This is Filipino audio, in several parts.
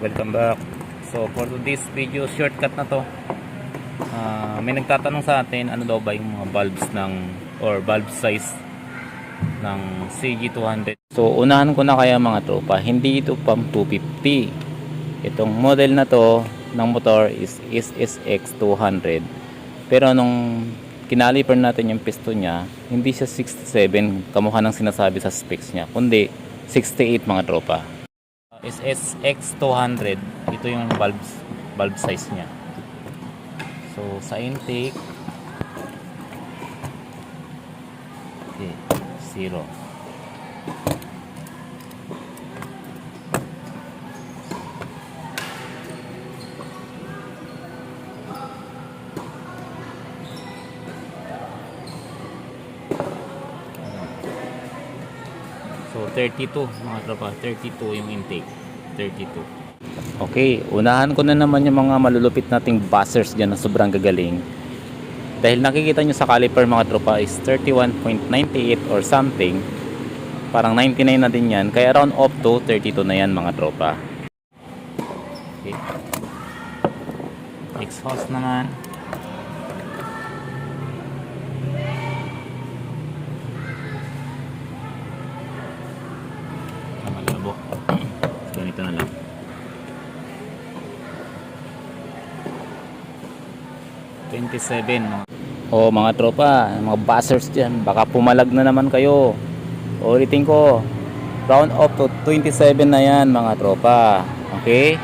Welcome back. So for today's video, shortcut na to. May nagtatanong sa atin ano daw ba yung mga bulbs ng or bulb size ng CG200. So unahan ko na kaya mga tropa, hindi ito pang 250. Itong model na to ng motor is SSX200. Pero nung kinaliper natin yung piston niya, hindi siya 67 kamukha ng sinasabi sa specs niya, kundi 68 mga tropa. SSX200, ito yung bulb size niya. So sa intake, okay, 0. So 32 mga tropa, 32 yung intake, 32. Okay, unahan ko na naman yung mga malulupit nating buzzers dyan na sobrang gagaling. Dahil nakikita nyo sa caliper mga tropa is 31.98 or something. Parang 99 na din yan, kaya round up to 32 na yan mga tropa. Okay. Exhaust naman. Malabo. Ganito na lang. Mga tropa, mga buzzers dyan, baka pumalag na naman kayo. Ulitin ko, round up to 27 na yan mga tropa. Okay?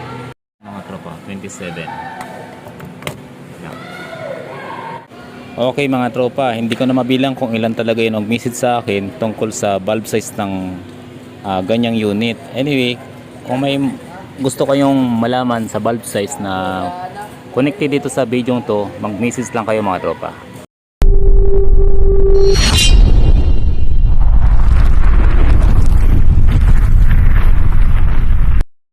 Mga tropa, 27. Okay mga tropa, hindi ko na mabilang kung ilan talaga yung nag-message sa akin tungkol sa bulb size ng ganyang unit. Anyway, kung may gusto kayong malaman sa bulb size na connected dito sa video to, mag-message lang kayo mga tropa.